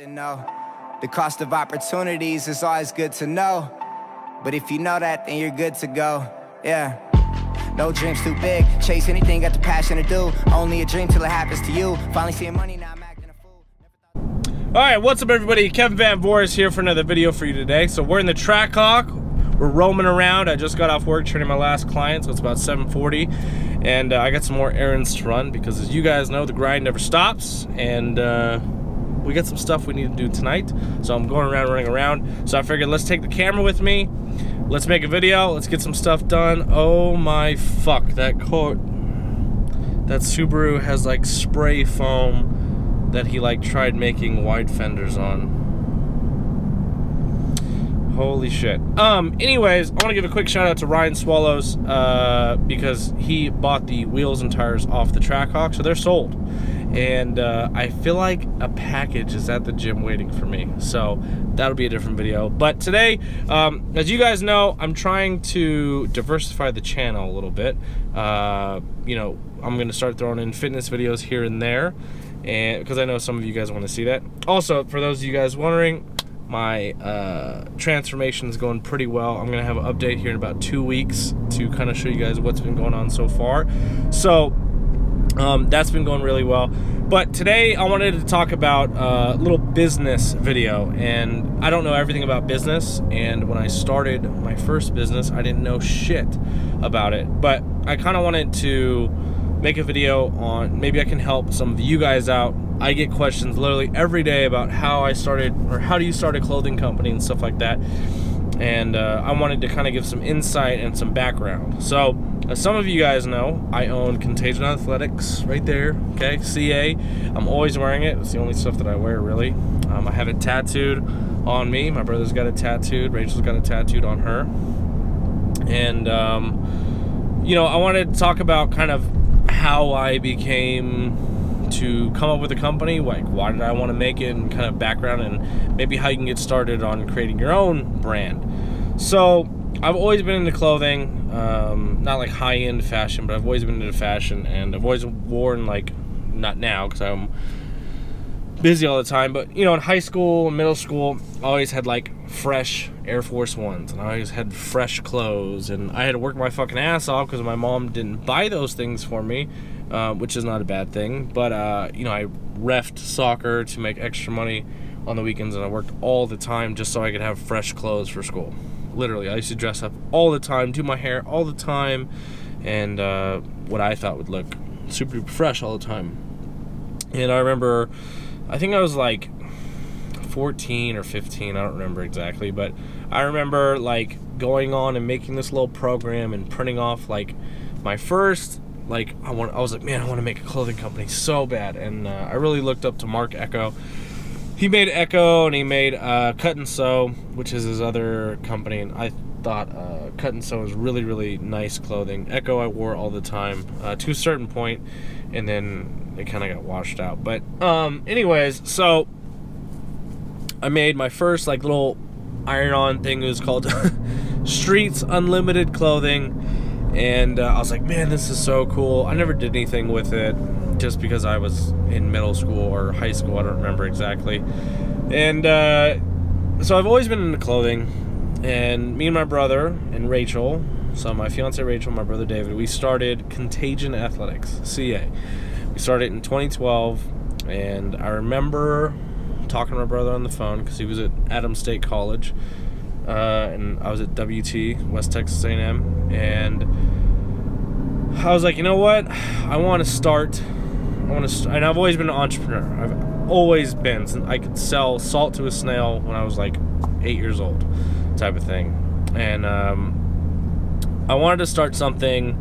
something, no. The cost of opportunities is always good to know. But if you know that, then you're good to go. Yeah. No dream's too big. Chase anything, got the passion to do. Only a dream till it happens to you. Finally seeing money, now I'm acting a fool. Alright, what's up everybody? Kevin Van Voris here for another video for you today. So we're in the Trackhawk. We're roaming around. I just got off work training my last client, so it's about 7:40. And I got some more errands to run because, as you guys know, the grind never stops. And we got some stuff we need to do tonight. So I'm going around, running around. So I figured let's take the camera with me. Let's make a video. Let's get some stuff done. Oh my fuck, that Subaru has like spray foam that he like tried making wide fenders on. Holy shit. Anyways, I want to give a quick shout out to Ryan Swallows because he bought the wheels and tires off the Trackhawk, so they're sold. And I feel like a package is at the gym waiting for me, so that'll be a different video. But today, as you guys know, I'm trying to diversify the channel a little bit. You know, I'm gonna start throwing in fitness videos here and there, and because I know some of you guys want to see that. Also, for those of you guys wondering, my transformation is going pretty well. I'm gonna have an update here in about 2 weeks to kind of show you guys what's been going on so far. So that's been going really well. But today I wanted to talk about a little business video, and I don't know everything about business, and when I started my first business I didn't know shit about it, but I kind of wanted to make a video on maybe I can help some of you guys out. I get questions literally every day about how I started, or how do you start a clothing company and stuff like that, and I wanted to kind of give some insight and some background. So as some of you guys know, I own Contagion Athletics right there, okay, CA. I'm always wearing it. It's the only stuff that I wear, really. I have it tattooed on me. My brother's got it tattooed. Rachel's got it tattooed on her. And, you know, I wanted to talk about kind of how I became to come up with a company, like why did I want to make it, and kind of background, and maybe how you can get started on creating your own brand. So I've always been into clothing, not like high-end fashion, but I've always been into fashion, and I've always worn, like, not now because I'm busy all the time, but you know, in high school and middle school I always had like fresh Air Force Ones, and I always had fresh clothes, and I had to work my fucking ass off because my mom didn't buy those things for me, which is not a bad thing, but you know, I reffed soccer to make extra money on the weekends, and I worked all the time just so I could have fresh clothes for school. Literally, I used to dress up all the time, do my hair all the time, and what I thought would look super duper fresh all the time. And I remember, I think I was like 14 or 15, I don't remember exactly, but I remember like going on and making this little program and printing off like my first, like, I was like, man, I want to make a clothing company so bad. And I really looked up to Mark Echo. He made Echo, and he made Cut and Sew, which is his other company, and I thought Cut and Sew was really, really nice clothing. Echo I wore all the time to a certain point, and then it kind of got washed out. But anyways, so I made my first like little iron-on thing. It was called Streets Unlimited Clothing, and I was like, man, this is so cool. I never did anything with it, just because I was in middle school or high school, I don't remember exactly. And so I've always been into clothing, and me and my brother and Rachel, so my fiance Rachel, my brother David, we started Contagion Athletics, CA. We started in 2012, and I remember talking to my brother on the phone because he was at Adams State College, and I was at WT, West Texas A&M, and I was like, you know what, I want to start, and I've always been an entrepreneur. I've always been, since I could sell salt to a snail when I was like 8 years old, type of thing. And I wanted to start something.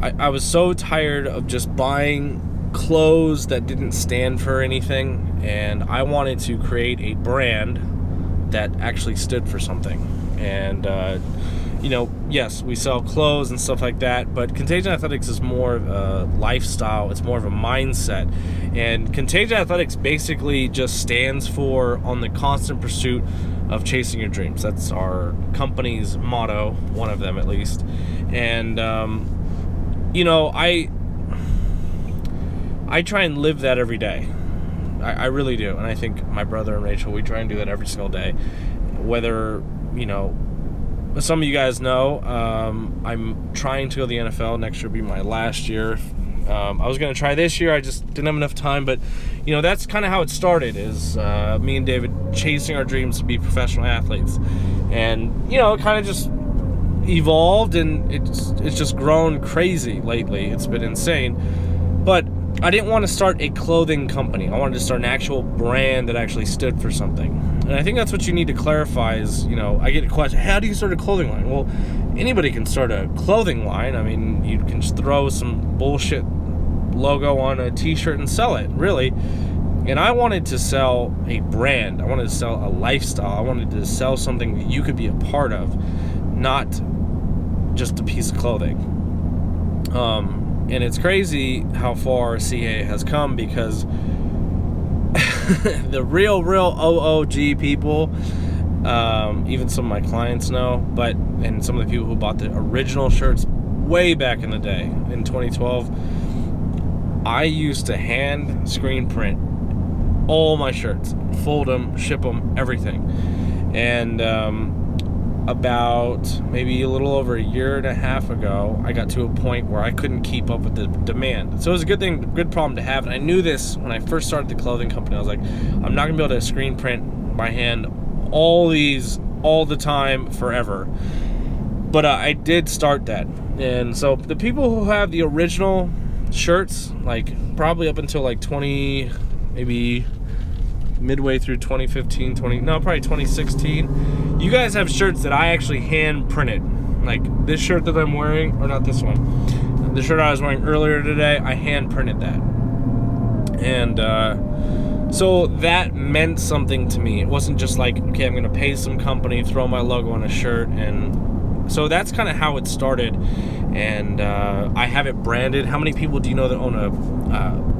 I was so tired of just buying clothes that didn't stand for anything, and I wanted to create a brand that actually stood for something. And you know, yes, we sell clothes and stuff like that, but Contagion Athletics is more of a lifestyle. It's more of a mindset. And Contagion Athletics basically just stands for on the constant pursuit of chasing your dreams. That's our company's motto, one of them at least. And you know, I try and live that every day. I really do. And I think my brother and Rachel, we try and do that every single day. Whether, you know, some of you guys know, I'm trying to go to the NFL. Next year will be my last year. I was going to try this year. I just didn't have enough time. But, you know, that's kind of how it started, is me and David chasing our dreams to be professional athletes. And, you know, it kind of just evolved, and it's just grown crazy lately. It's been insane. But I didn't want to start a clothing company. I wanted to start an actual brand that actually stood for something. And I think that's what you need to clarify is, you know, I get a question, how do you start a clothing line? Well, anybody can start a clothing line. I mean, you can just throw some bullshit logo on a t-shirt and sell it, really. And I wanted to sell a brand. I wanted to sell a lifestyle. I wanted to sell something that you could be a part of, not just a piece of clothing. And it's crazy how far CA has come, because the real OOG people, even some of my clients know, and some of the people who bought the original shirts way back in the day, in 2012, I used to hand screen print all my shirts, fold them, ship them, everything. And about maybe a little over a year and a half ago, I got to a point where I couldn't keep up with the demand. So it was a good problem to have. And I knew this when I first started the clothing company. I was like, I'm not gonna be able to screen print by hand all these all the time forever. But I did start that. And so the people who have the original shirts, like probably up until like maybe midway through 2015, probably 2016, you guys have shirts that I actually hand printed. Like this shirt that I'm wearing, or not this one, the shirt I was wearing earlier today, I hand printed that. And so that meant something to me. It wasn't just like, okay, I'm gonna pay some company, throw my logo on a shirt. And so that's kind of how it started. And I have it branded. How many people do you know that own a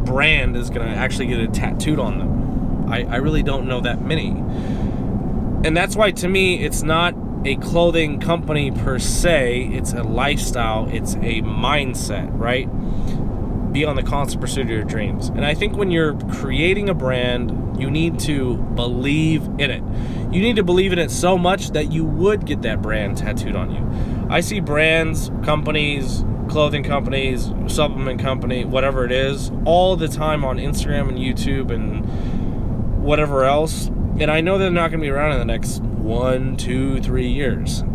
brand is gonna actually get it tattooed on them? I really don't know that many. And that's why, to me, it's not a clothing company per se. It's a lifestyle. It's a mindset, right? Be on the constant pursuit of your dreams. And I think when you're creating a brand, you need to believe in it. You need to believe in it so much that you would get that brand tattooed on you. I see brands, companies, clothing companies, supplement company, whatever it is, all the time on Instagram and YouTube and whatever else, and I know they're not going to be around in the next 1, 2, 3 years. You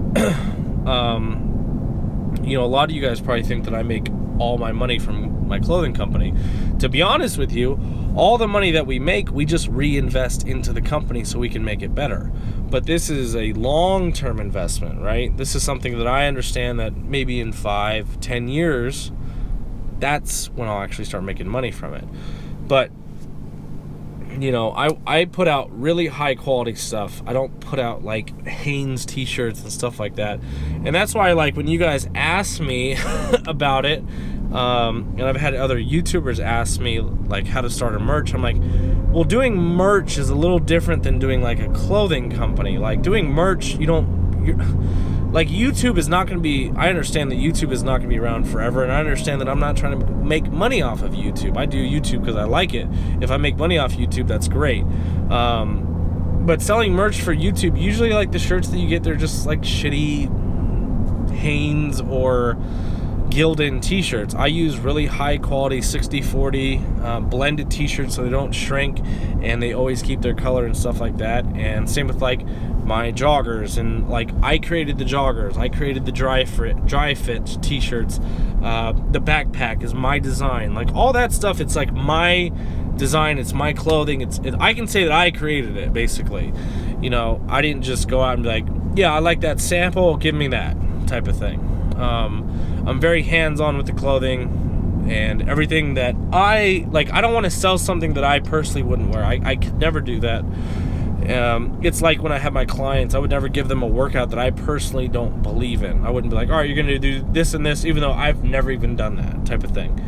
know, a lot of you guys probably think that I make all my money from my clothing company. To be honest with you, all the money that we make, we just reinvest into the company so we can make it better. But this is a long-term investment, right? This is something that I understand that maybe in 5, 10 years, that's when I'll actually start making money from it. But you know, I put out really high quality stuff. I don't put out like Hanes t-shirts and stuff like that. And that's why, like, when you guys ask me about it, and I've had other YouTubers ask me like how to start a merch, I'm like, well, doing merch is a little different than doing like a clothing company. Like doing merch, like YouTube is not going to be, I understand that YouTube is not going to be around forever, and I understand that I'm not trying to make money off of YouTube. I do YouTube because I like it. If I make money off YouTube, that's great. But selling merch for YouTube, usually like the shirts that you get, they're just like shitty Hanes or Gildan t-shirts. I use really high quality 60/40 blended t-shirts so they don't shrink and they always keep their color and stuff like that. And same with like my joggers, and like I created the joggers, I created the dry fit t-shirts, the backpack is my design, like all that stuff. It's like my design, it's my clothing, I can say that I created it, basically. You know, I didn't just go out and be like, yeah, I like that sample, give me that type of thing. I'm very hands-on with the clothing and everything that I like. I don't want to sell something that I personally wouldn't wear. I could never do that. It's like when I have my clients, I would never give them a workout that I personally don't believe in. I wouldn't be like, all right, you're going to do this and this, even though I've never even done that type of thing.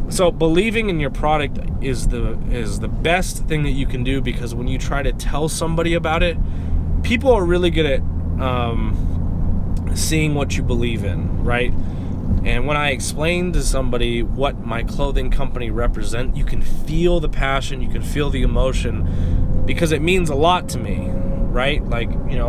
So believing in your product is the best thing that you can do, because when you try to tell somebody about it, people are really good at seeing what you believe in, right? And when I explain to somebody what my clothing company represent, you can feel the passion, you can feel the emotion, because it means a lot to me, right? Like, you know,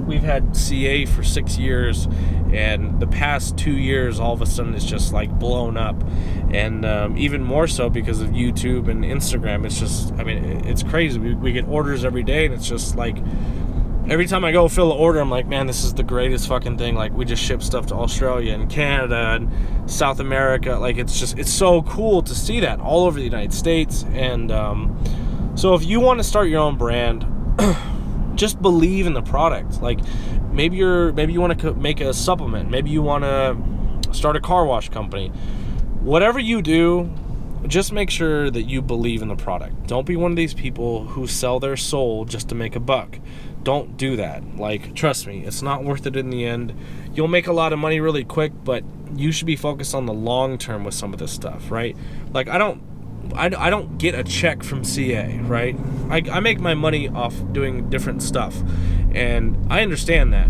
we've had CA for 6 years, and the past 2 years, all of a sudden, it's just like blown up. And even more so because of YouTube and Instagram. It's just, I mean, it's crazy. We get orders every day, and it's just like, every time I go fill an order, I'm like, man, this is the greatest fucking thing. Like, we just ship stuff to Australia and Canada and South America. Like, it's so cool to see that all over the United States. And so if you want to start your own brand, just believe in the product. Like, maybe you want to make a supplement. Maybe you want to start a car wash company. Whatever you do, just make sure that you believe in the product. Don't be one of these people who sell their soul just to make a buck. Don't do that. Like, trust me, it's not worth it in the end. You'll make a lot of money really quick, but you should be focused on the long term with some of this stuff, right? Like, I don't get a check from CA, right? I make my money off doing different stuff, and I understand that.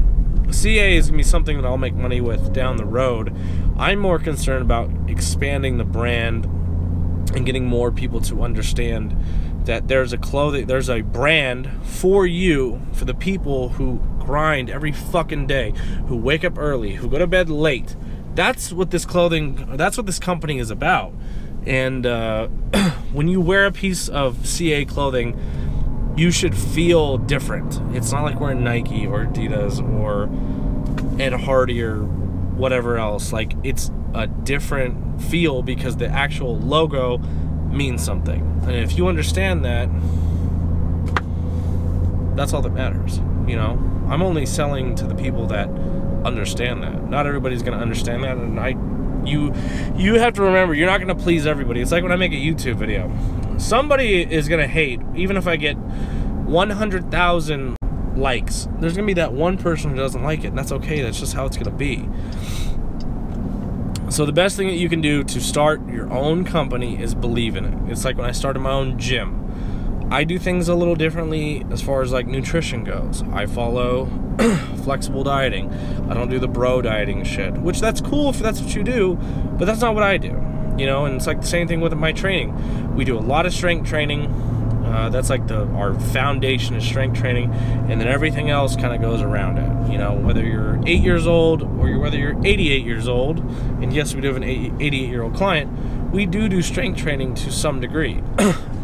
CA is going to be something that I'll make money with down the road. I'm more concerned about expanding the brand and getting more people to understand that there's a brand for you, for the people who grind every fucking day, who wake up early, who go to bed late. That's what this company is about. And when you wear a piece of CA clothing, you should feel different. It's not like wearing Nike or Adidas or Ed Hardy or whatever else. Like, it's a different feel because the actual logo means something. And if you understand that, that's all that matters. You know, I'm only selling to the people that understand that. Not everybody's going to understand that, and you have to remember, you're not going to please everybody. It's like when I make a YouTube video. Somebody is going to hate, even if I get 100,000 likes. There's going to be that one person who doesn't like it, and that's okay. That's just how it's going to be. So the best thing that you can do to start your own company is believe in it. It's like when I started my own gym. I do things a little differently as far as like nutrition goes. I follow flexible dieting. I don't do the bro dieting shit, which that's cool if that's what you do, but that's not what I do. You know, and it's like the same thing with my training. We do a lot of strength training. That's like our foundation is strength training, and then everything else kind of goes around it. You know, whether you're 8 years old or whether you're 88 years old, and yes, we do have an 88-year-old client, we do strength training to some degree.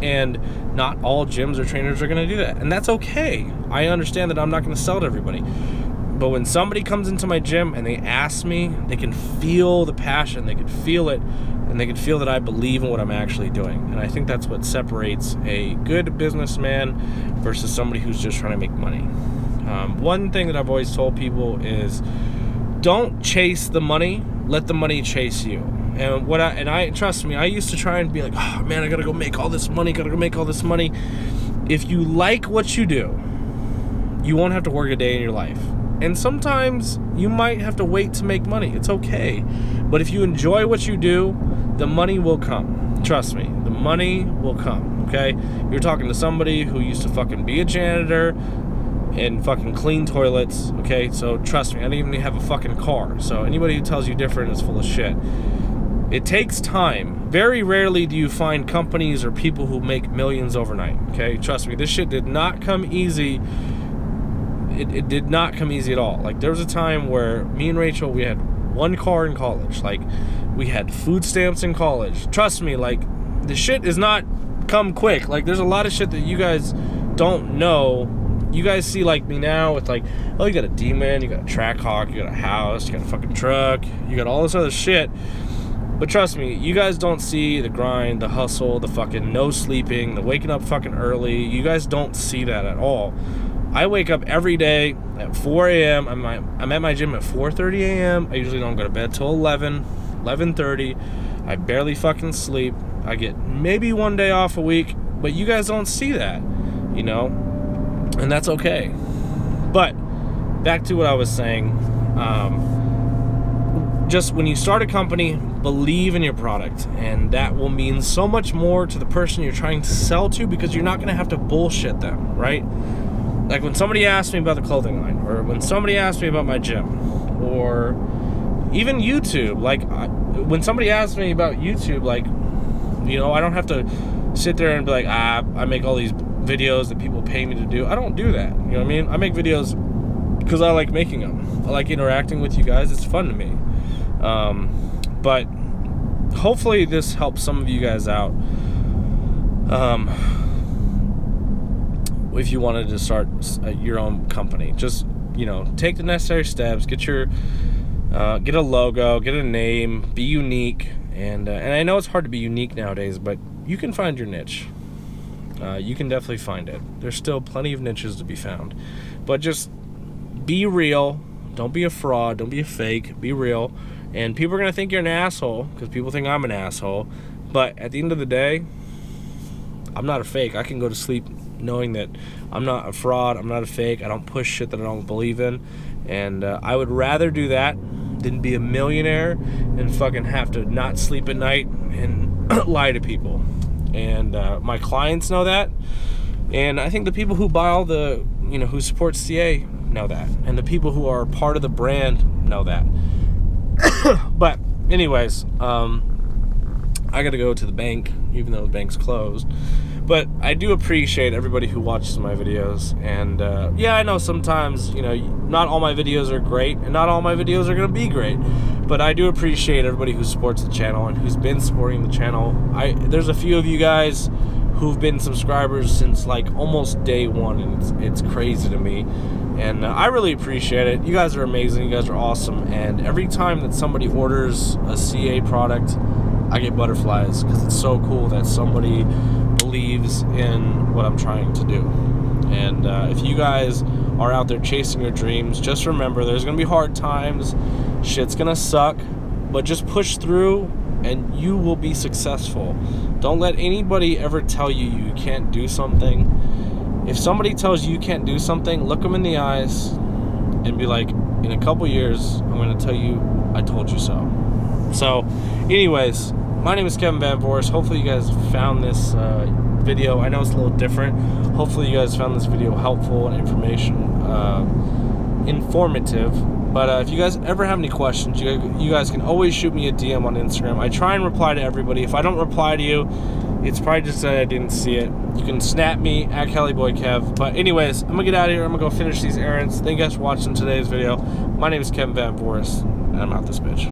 And not all gyms or trainers are going to do that, and that's okay. I understand that I'm not going to sell to everybody. But when somebody comes into my gym and they ask me, they can feel the passion, they can feel it, and they can feel that I believe in what I'm actually doing. And I think that's what separates a good businessman versus somebody who's just trying to make money. One thing that I've always told people is, don't chase the money, let the money chase you. And I trust me, I used to try and be like, oh man, I gotta go make all this money, If you like what you do, you won't have to work a day in your life. And sometimes you might have to wait to make money. It's okay. But if you enjoy what you do, the money will come. Trust me, the money will come, okay? You're talking to somebody who used to fucking be a janitor and fucking clean toilets, okay? So trust me, I didn't even have a fucking car. So anybody who tells you different is full of shit. It takes time. Very rarely do you find companies or people who make millions overnight, okay? Trust me, this shit did not come easy. It did not come easy at all. Like, there was a time where me and Rachel, we had one car in college. Like, we had food stamps in college. Trust me, like, the shit is not come quick. Like, there's a lot of shit that you guys don't know. You guys see, like, me now with, like, oh, you got a D-Man, you got a Trackhawk, you got a house, you got a fucking truck, you got all this other shit. But trust me, you guys don't see the grind, the hustle, the fucking no sleeping, the waking up fucking early. You guys don't see that at all. I wake up every day at 4 a.m. I'm at my gym at 4:30 a.m. I usually don't go to bed till 11:30. I barely fucking sleep. I get maybe one day off a week, but you guys don't see that, you know? And that's okay. But back to what I was saying. Just when you start a company, believe in your product, and that will mean so much more to the person you're trying to sell to, because you're not going to have to bullshit them, right? Like when somebody asks me about the clothing line, or when somebody asks me about my gym, or even YouTube. Like, when somebody asks me about YouTube, like, you know, I don't have to sit there and be like, I make all these videos that people pay me to do. I don't do that. You know what I mean? I make videos because I like making them. I like interacting with you guys. It's fun to me. But hopefully this helps some of you guys out. If you wanted to start your own company, just, you know, take the necessary steps, get your get a logo, get a name, be unique. And I know it's hard to be unique nowadays, but you can find your niche. You can definitely find it. There's still plenty of niches to be found. But just be real. Don't be a fraud. Don't be a fake. Be real. And people are going to think you're an asshole because people think I'm an asshole. But at the end of the day, I'm not a fake. I can go to sleep knowing that I'm not a fraud. I'm not a fake. I don't push shit that I don't believe in. And I would rather do that than be a millionaire and fucking have to not sleep at night and lie to people. And my clients know that, and I think the people who buy all the, you know, who support CA know that, and the people who are part of the brand know that. But anyways, I gotta go to the bank, even though the bank's closed. But I do appreciate everybody who watches my videos. And yeah, I know sometimes, you know, not all my videos are great, and not all my videos are gonna be great. But I do appreciate everybody who supports the channel and who's been supporting the channel. There's a few of you guys who've been subscribers since like almost day one, and it's crazy to me. And I really appreciate it. You guys are amazing. You guys are awesome. And every time that somebody orders a CA product, I get butterflies, because it's so cool that somebody believes in what I'm trying to do. And if you guys are out there chasing your dreams, just remember there's gonna be hard times, shit's gonna suck, but just push through and you will be successful. Don't let anybody ever tell you you can't do something. If somebody tells you you can't do something, look them in the eyes and be like, in a couple years I'm gonna tell you I told you so. So anyways, my name is Kevin Van Voris. Hopefully you guys found this video. I know it's a little different. Hopefully you guys found this video helpful and informative. But if you guys ever have any questions, you guys can always shoot me a DM on Instagram. I try and reply to everybody. If I don't reply to you, it's probably just that I didn't see it. You can snap me at CaliBoyKev. But anyways, I'm gonna get out of here. I'm gonna go finish these errands. Thank you guys for watching today's video. My name is Kevin Van Voris, and I'm out this bitch.